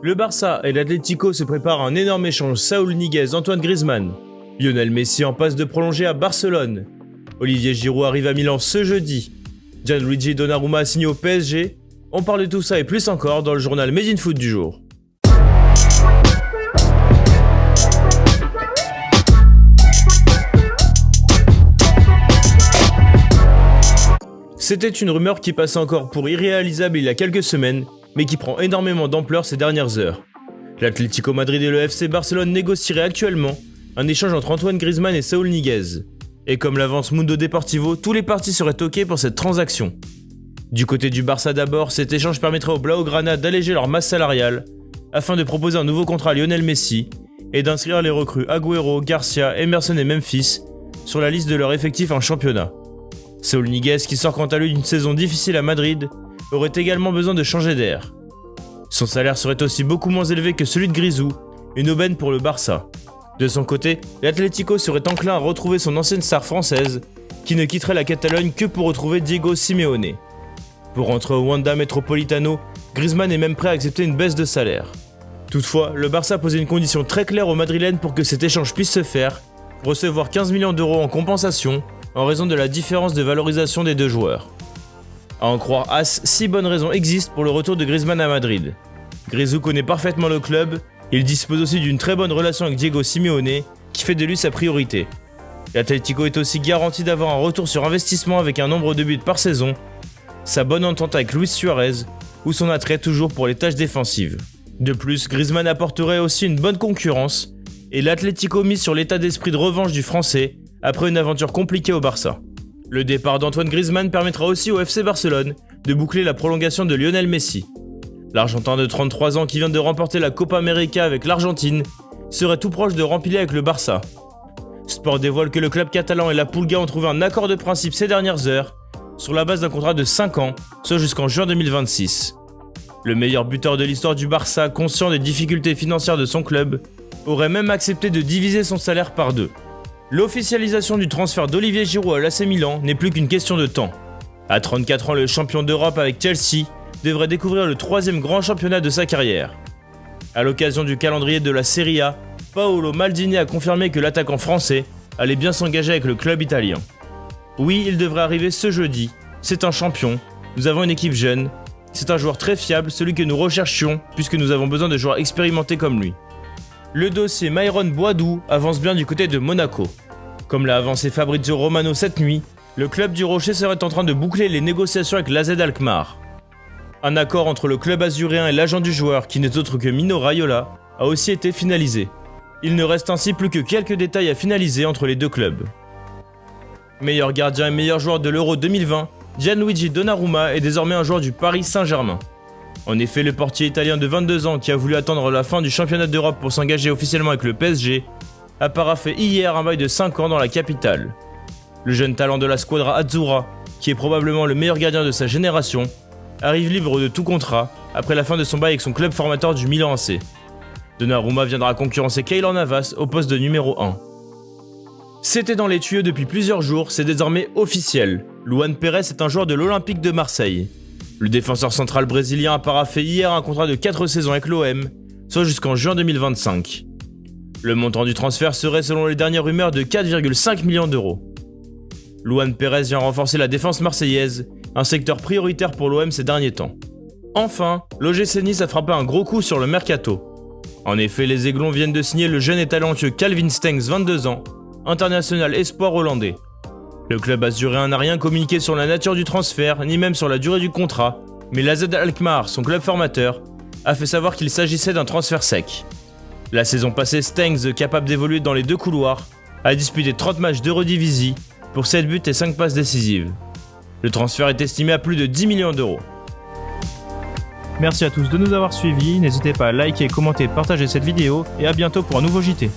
Le Barça et l'Atlético se préparent à un énorme échange Saúl Ñíguez-Antoine Griezmann. Lionel Messi en passe de prolonger à Barcelone. Olivier Giroud arrive à Milan ce jeudi. Gianluigi Donnarumma a signé au PSG. On parle de tout ça et plus encore dans le journal Made in Foot du jour. C'était une rumeur qui passait encore pour irréalisable il y a quelques semaines, mais qui prend énormément d'ampleur ces dernières heures. L'Atlético Madrid et le FC Barcelone négocieraient actuellement un échange entre Antoine Griezmann et Saúl Ñíguez. Et comme l'avance Mundo Deportivo, tous les partis seraient OK pour cette transaction. Du côté du Barça d'abord, cet échange permettrait aux Blaugrana d'alléger leur masse salariale afin de proposer un nouveau contrat à Lionel Messi et d'inscrire les recrues Agüero, Garcia, Emerson et Memphis sur la liste de leur effectif en championnat. Saúl Ñíguez, qui sort quant à lui d'une saison difficile à Madrid, aurait également besoin de changer d'air. Son salaire serait aussi beaucoup moins élevé que celui de Grisou, une aubaine pour le Barça. De son côté, l'Atlético serait enclin à retrouver son ancienne star française, qui ne quitterait la Catalogne que pour retrouver Diego Simeone. Pour rentrer au Wanda Metropolitano, Griezmann est même prêt à accepter une baisse de salaire. Toutefois, le Barça posait une condition très claire aux Madrilènes pour que cet échange puisse se faire, recevoir 15 millions d'euros en compensation, en raison de la différence de valorisation des deux joueurs. À en croire As, 6 bonnes raisons existent pour le retour de Griezmann à Madrid. Grisou connaît parfaitement le club, il dispose aussi d'une très bonne relation avec Diego Simeone, qui fait de lui sa priorité. L'Atlético est aussi garanti d'avoir un retour sur investissement avec un nombre de buts par saison, sa bonne entente avec Luis Suarez, ou son attrait toujours pour les tâches défensives. De plus, Griezmann apporterait aussi une bonne concurrence, et l'Atlético mise sur l'état d'esprit de revanche du Français, après une aventure compliquée au Barça. Le départ d'Antoine Griezmann permettra aussi au FC Barcelone de boucler la prolongation de Lionel Messi. L'Argentin de 33 ans qui vient de remporter la Copa América avec l'Argentine serait tout proche de rempiler avec le Barça. Sport dévoile que le club catalan et la Pulga ont trouvé un accord de principe ces dernières heures sur la base d'un contrat de 5 ans, soit jusqu'en juin 2026. Le meilleur buteur de l'histoire du Barça, conscient des difficultés financières de son club, aurait même accepté de diviser son salaire par 2. L'officialisation du transfert d'Olivier Giroud à l'AC Milan n'est plus qu'une question de temps. À 34 ans, le champion d'Europe avec Chelsea devrait découvrir le 3e grand championnat de sa carrière. À l'occasion du calendrier de la Serie A, Paolo Maldini a confirmé que l'attaquant français allait bien s'engager avec le club italien. Oui, il devrait arriver ce jeudi. C'est un champion, nous avons une équipe jeune, c'est un joueur très fiable, celui que nous recherchions puisque nous avons besoin de joueurs expérimentés comme lui. Le dossier Myron Boadou avance bien du côté de Monaco. Comme l'a avancé Fabrizio Romano cette nuit, le club du Rocher serait en train de boucler les négociations avec l'AZ Alkmaar. Un accord entre le club azuréen et l'agent du joueur, qui n'est autre que Mino Raiola, a aussi été finalisé. Il ne reste ainsi plus que quelques détails à finaliser entre les deux clubs. Meilleur gardien et meilleur joueur de l'Euro 2020, Gianluigi Donnarumma est désormais un joueur du Paris Saint-Germain. En effet, le portier italien de 22 ans qui a voulu attendre la fin du championnat d'Europe pour s'engager officiellement avec le PSG a paraphé hier un bail de 5 ans dans la capitale. Le jeune talent de la squadra Azzurra, qui est probablement le meilleur gardien de sa génération, arrive libre de tout contrat après la fin de son bail avec son club formateur du Milan AC. Donnarumma viendra concurrencer Keylor Navas au poste de numéro 1. C'était dans les tuyaux depuis plusieurs jours, c'est désormais officiel. Luan Pérez est un joueur de l'Olympique de Marseille. Le défenseur central brésilien a paraphé hier un contrat de 4 saisons avec l'OM, soit jusqu'en juin 2025. Le montant du transfert serait selon les dernières rumeurs de 4,5 millions d'euros. Luan Pérez vient renforcer la défense marseillaise, un secteur prioritaire pour l'OM ces derniers temps. Enfin, l'OGC Nice a frappé un gros coup sur le mercato. En effet, les Aiglons viennent de signer le jeune et talentueux Calvin Stengs, 22 ans, international espoir hollandais. Le club azuréen n'a rien communiqué sur la nature du transfert, ni même sur la durée du contrat, mais l'AZ Alkmaar, son club formateur, a fait savoir qu'il s'agissait d'un transfert sec. La saison passée, Stengs, capable d'évoluer dans les deux couloirs, a disputé 30 matchs d'Eredivisie pour 7 buts et 5 passes décisives. Le transfert est estimé à plus de 10 millions d'euros. Merci à tous de nous avoir suivis, n'hésitez pas à liker, commenter, partager cette vidéo et à bientôt pour un nouveau JT.